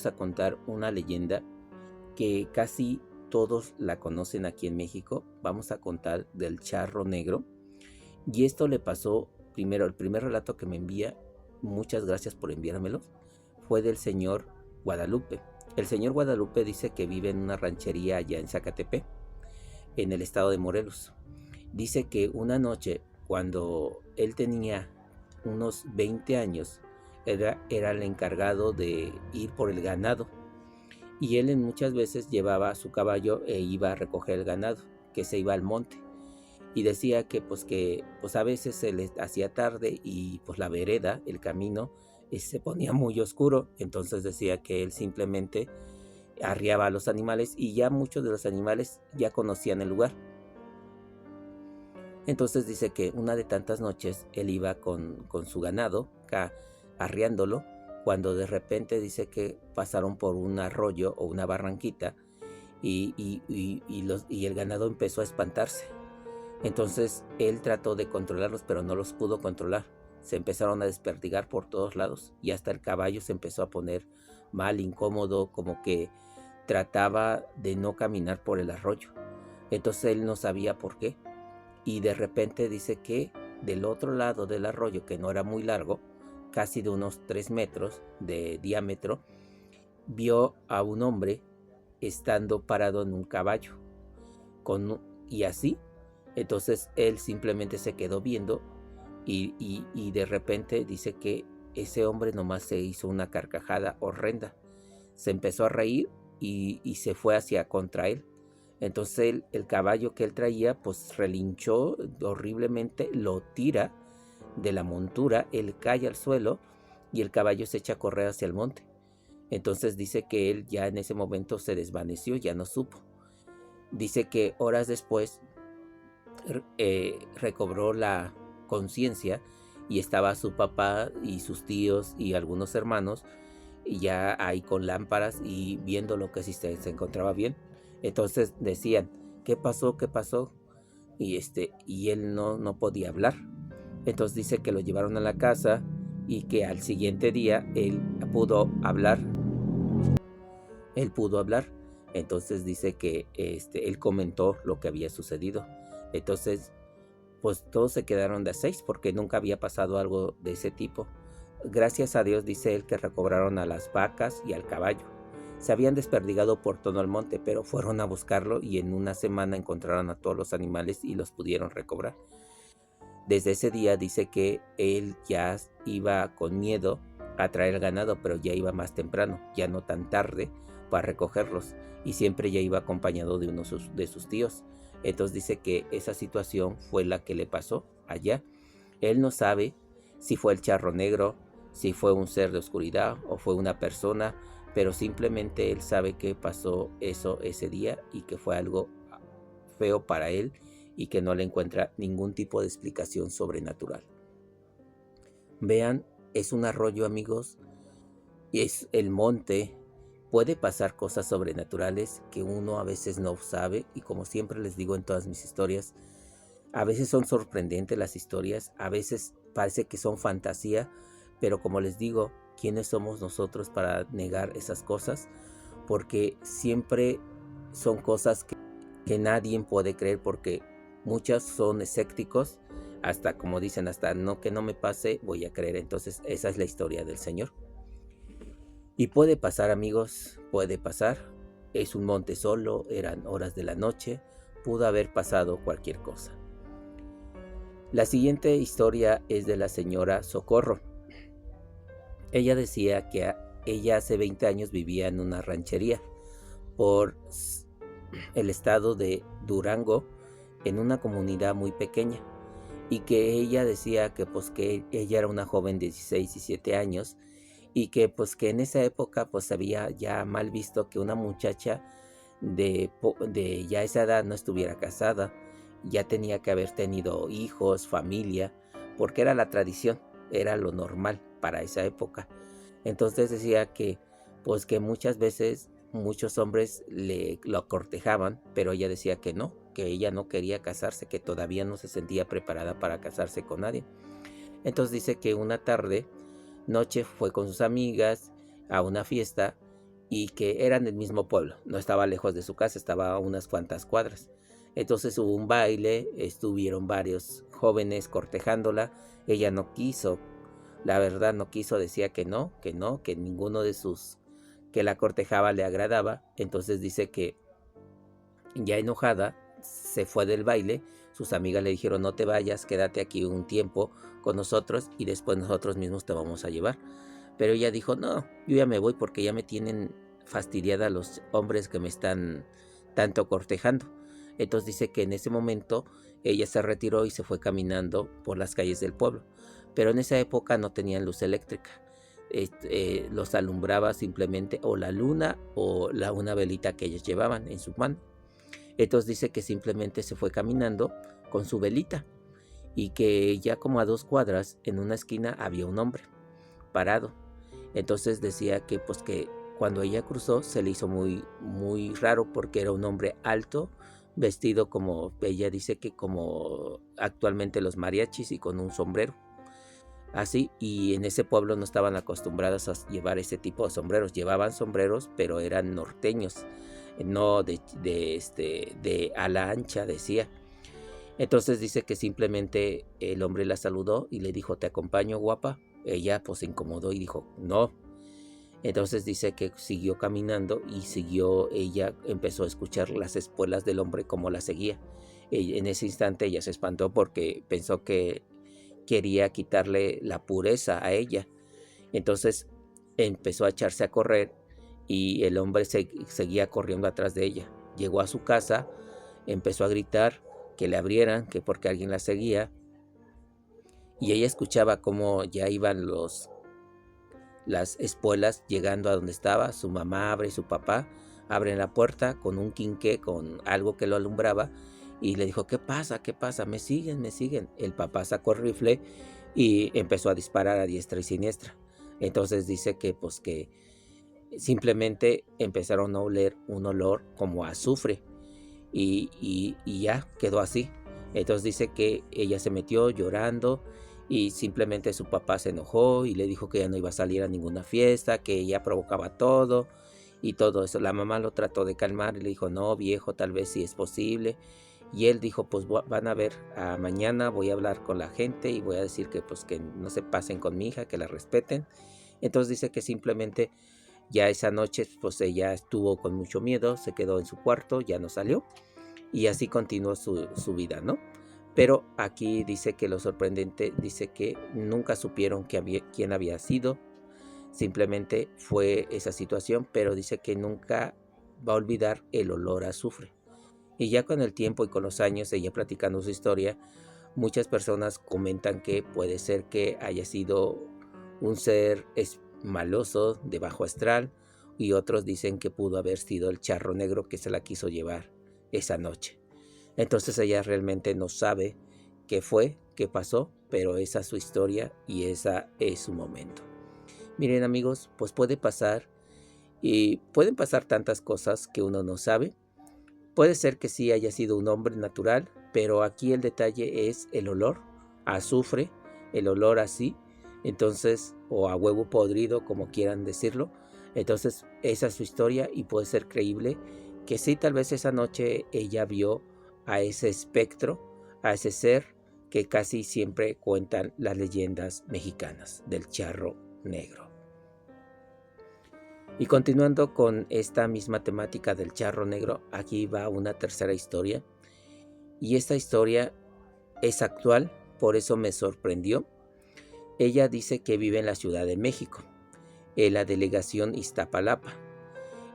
vamos a contar una leyenda que casi todos la conocen aquí en México. Vamos a contar del charro negro. Y esto le pasó primero, el primer relato que me envía, muchas gracias por enviármelo, fue del señor Guadalupe. El señor Guadalupe dice que vive en una ranchería allá en Zacatepec, en el estado de Morelos. Dice que una noche, cuando él tenía unos 20 años, era el encargado de ir por el ganado. Y él muchas veces llevaba su caballo e iba a recoger el ganado, que se iba al monte. Y decía que pues a veces se les hacía tarde y pues la vereda, el camino, se ponía muy oscuro. Entonces decía que él simplemente arriaba a los animales y ya muchos de los animales ya conocían el lugar. Entonces dice que una de tantas noches él iba con su ganado, acá, arriándolo, cuando de repente dice que pasaron por un arroyo o una barranquita y el ganado empezó a espantarse. Entonces él trató de controlarlos, pero no los pudo controlar. Se empezaron a desperdigar por todos lados y hasta el caballo se empezó a poner mal, incómodo, como que trataba de no caminar por el arroyo. Entonces él no sabía por qué. Y de repente dice que del otro lado del arroyo, que no era muy largo, casi de unos 3 metros de diámetro, vio a un hombre estando parado en un caballo. Y así, entonces él simplemente se quedó viendo y de repente dice que ese hombre nomás se hizo una carcajada horrenda. Se empezó a reír y se fue hacia contra él. Entonces el caballo que él traía pues relinchó horriblemente, lo tira de la montura, él cae al suelo y el caballo se echa a correr hacia el monte. Entonces dice que él ya en ese momento se desvaneció, ya no supo. Dice que horas después recobró la conciencia y estaba su papá y sus tíos y algunos hermanos ya ahí con lámparas y viendo lo que si se encontraba bien. Entonces decían, ¿qué pasó? ¿Qué pasó? Y él no podía hablar. Entonces dice que lo llevaron a la casa y que al siguiente día él pudo hablar. Entonces dice que él comentó lo que había sucedido. Entonces, pues todos se quedaron de 6 porque nunca había pasado algo de ese tipo. Gracias a Dios, dice él, que recobraron a las vacas y al caballo. Se habían desperdigado por todo el monte, pero fueron a buscarlo y en una semana encontraron a todos los animales y los pudieron recobrar. Desde ese día dice que él ya iba con miedo a traer el ganado, pero ya iba más temprano, ya no tan tarde, para recogerlos, y siempre ya iba acompañado de uno de sus tíos. Entonces dice que esa situación fue la que le pasó allá. Él no sabe si fue el charro negro, si fue un ser de oscuridad o fue una persona, pero simplemente él sabe que pasó eso ese día y que fue algo feo para él y que no le encuentra ningún tipo de explicación sobrenatural. Vean, es un arroyo, amigos, y es el monte. Puede pasar cosas sobrenaturales que uno a veces no sabe, y como siempre les digo en todas mis historias, a veces son sorprendentes las historias, a veces parece que son fantasía, pero como les digo, ¿quiénes somos nosotros para negar esas cosas? Porque siempre son cosas que nadie puede creer, porque muchos son escépticos, hasta como dicen, hasta no que no me pase, voy a creer. Entonces esa es la historia del Señor. Y puede pasar, amigos, puede pasar. Es un monte solo, eran horas de la noche, pudo haber pasado cualquier cosa. La siguiente historia es de la señora Socorro. Ella decía que ella hace 20 años vivía en una ranchería por el estado de Durango, en una comunidad muy pequeña, y que ella decía que que ella era una joven de 16, 17 años y que que en esa época había ya mal visto que una muchacha de ya esa edad no estuviera casada, ya tenía que haber tenido hijos, familia, porque era la tradición, era lo normal para esa época. Entonces decía que que muchas veces muchos hombres lo cortejaban, pero ella decía que no, que ella no quería casarse, que todavía no se sentía preparada para casarse con nadie. Entonces dice que una noche fue con sus amigas a una fiesta y que eran del mismo pueblo, no estaba lejos de su casa, estaba a unas cuantas cuadras. Entonces hubo un baile, estuvieron varios jóvenes cortejándola, ella no quiso, la verdad no quiso, decía que no, que ninguno de sus que la cortejaba le agradaba. Entonces dice que ya enojada se fue del baile, sus amigas le dijeron no te vayas, quédate aquí un tiempo con nosotros y después nosotros mismos te vamos a llevar. Pero ella dijo no, yo ya me voy porque ya me tienen fastidiada los hombres que me están tanto cortejando. Entonces dice que en ese momento ella se retiró y se fue caminando por las calles del pueblo. Pero en esa época no tenían luz eléctrica. Los alumbraba simplemente o la luna o una velita que ellos llevaban en su mano. Entonces dice que simplemente se fue caminando con su velita y que ya como a 2 cuadras en una esquina había un hombre parado. Entonces decía que pues que cuando ella cruzó se le hizo muy raro porque era un hombre alto, vestido como ella dice que como actualmente los mariachis y con un sombrero. Así, y en ese pueblo no estaban acostumbrados a llevar ese tipo de sombreros. Llevaban sombreros, pero eran norteños, no de ala ancha, decía. Entonces dice que simplemente el hombre la saludó y le dijo, ¿te acompaño, guapa? Ella pues se incomodó y dijo, no. Entonces dice que siguió caminando y ella empezó a escuchar las espuelas del hombre como la seguía. En ese instante ella se espantó porque pensó que quería quitarle la pureza a ella. Entonces empezó a echarse a correr y el hombre seguía corriendo atrás de ella. Llegó a su casa, empezó a gritar que le abrieran, que porque alguien la seguía, y ella escuchaba cómo ya iban las espuelas llegando a donde estaba. Su mamá abre, su papá abren la puerta con un quinqué, con algo que lo alumbraba, y le dijo, ¿qué pasa? ¿Qué pasa? Me siguen, me siguen. El papá sacó el rifle y empezó a disparar a diestra y siniestra. Entonces dice que pues que simplemente empezaron a oler un olor como a azufre y ya quedó así. Entonces dice que ella se metió llorando y simplemente su papá se enojó y le dijo que ya no iba a salir a ninguna fiesta, que ella provocaba todo y todo eso. La mamá lo trató de calmar y le dijo, no viejo, tal vez sí es posible. Y él dijo, pues van a ver, mañana voy a hablar con la gente y voy a decir que pues que no se pasen con mi hija, que la respeten. Entonces dice que simplemente ya esa noche pues ella estuvo con mucho miedo, se quedó en su cuarto, ya no salió y así continuó su vida, ¿no? Pero aquí dice que lo sorprendente, dice que nunca supieron quién había sido, simplemente fue esa situación, pero dice que nunca va a olvidar el olor a azufre. Y ya con el tiempo y con los años, ella platicando su historia, muchas personas comentan que puede ser que haya sido un ser maloso de bajo astral y otros dicen que pudo haber sido el charro negro que se la quiso llevar esa noche. Entonces ella realmente no sabe qué fue, qué pasó, pero esa es su historia y esa es su momento. Miren amigos, pues puede pasar y pueden pasar tantas cosas que uno no sabe. Puede ser que sí haya sido un hombre natural, pero aquí el detalle es el olor a azufre, el olor así, entonces, o a huevo podrido, como quieran decirlo. Entonces, esa es su historia y puede ser creíble que sí, tal vez esa noche ella vio a ese espectro, a ese ser que casi siempre cuentan las leyendas mexicanas del charro negro. Y continuando con esta misma temática del charro negro, aquí va una tercera historia. Y esta historia es actual, por eso me sorprendió. Ella dice que vive en la Ciudad de México, en la delegación Iztapalapa.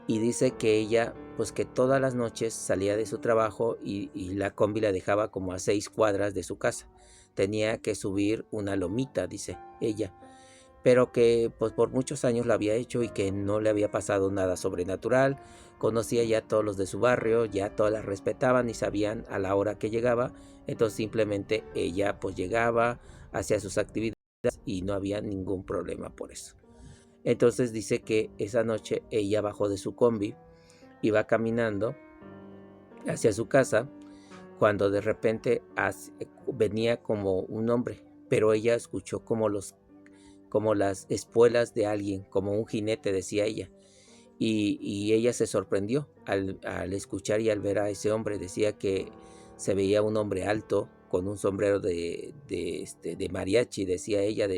Y dice que ella, pues que todas las noches salía de su trabajo y la combi la dejaba como a 6 cuadras de su casa. Tenía que subir una lomita, dice ella, pero que pues por muchos años lo había hecho y que no le había pasado nada sobrenatural. Conocía ya a todos los de su barrio, ya todas las respetaban y sabían a la hora que llegaba. Entonces simplemente ella pues llegaba, hacía sus actividades y no había ningún problema por eso. Entonces dice que esa noche ella bajó de su combi, iba caminando hacia su casa, cuando de repente venía como un hombre, pero ella escuchó como las espuelas de alguien, como un jinete, decía ella. y ella se sorprendió al escuchar y al ver a ese hombre. Decía que se veía un hombre alto con un sombrero de mariachi, decía ella,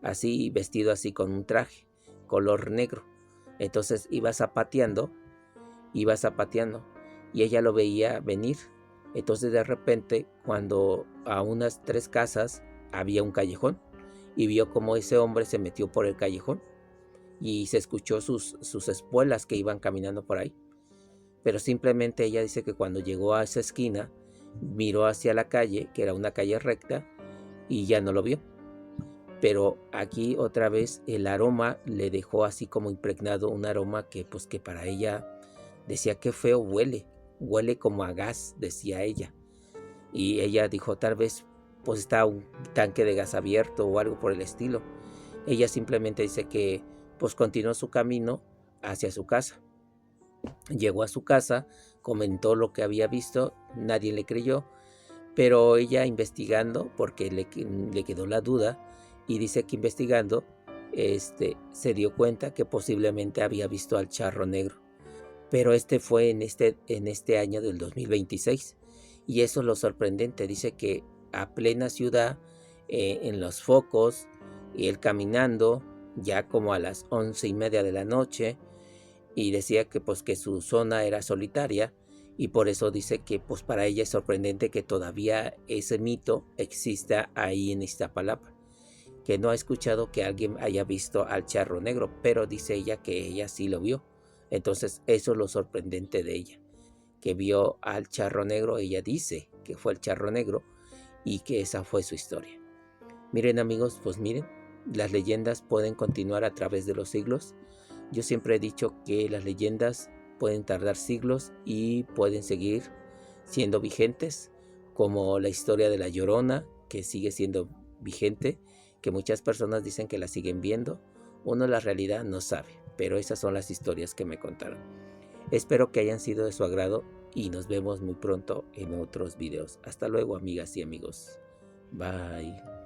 así vestido así con un traje color negro. Entonces iba zapateando y ella lo veía venir. Entonces de repente, cuando a unas 3 casas había un callejón, y vio cómo ese hombre se metió por el callejón y se escuchó sus espuelas que iban caminando por ahí. Pero simplemente ella dice que cuando llegó a esa esquina, miró hacia la calle, que era una calle recta, y ya no lo vio. Pero aquí otra vez el aroma le dejó así como impregnado, un aroma que pues que para ella decía que feo huele como a gas, decía ella. Y ella dijo, tal vez pues está un tanque de gas abierto o algo por el estilo. Ella simplemente dice que pues continuó su camino hacia su casa. Llegó a su casa, comentó lo que había visto, nadie le creyó, pero ella investigando, porque le quedó la duda, y dice que investigando, se dio cuenta que posiblemente había visto al charro negro. Pero fue en este año del 2026. Y eso es lo sorprendente. Dice que a plena ciudad, en los focos, y él caminando, ya como a las 11:30 de la noche, y decía que pues que su zona era solitaria, y por eso dice que pues para ella es sorprendente que todavía ese mito exista ahí en Iztapalapa, que no ha escuchado que alguien haya visto al charro negro, pero dice ella que ella sí lo vio. Entonces eso es lo sorprendente de ella, que vio al charro negro. Ella dice que fue el charro negro y que esa fue su historia. Miren amigos, pues miren, las leyendas pueden continuar a través de los siglos. Yo siempre he dicho que las leyendas pueden tardar siglos y pueden seguir siendo vigentes, como la historia de La Llorona, que sigue siendo vigente, que muchas personas dicen que la siguen viendo. Uno la realidad no sabe, pero esas son las historias que me contaron. Espero que hayan sido de su agrado y nos vemos muy pronto en otros videos. Hasta luego, amigas y amigos. Bye.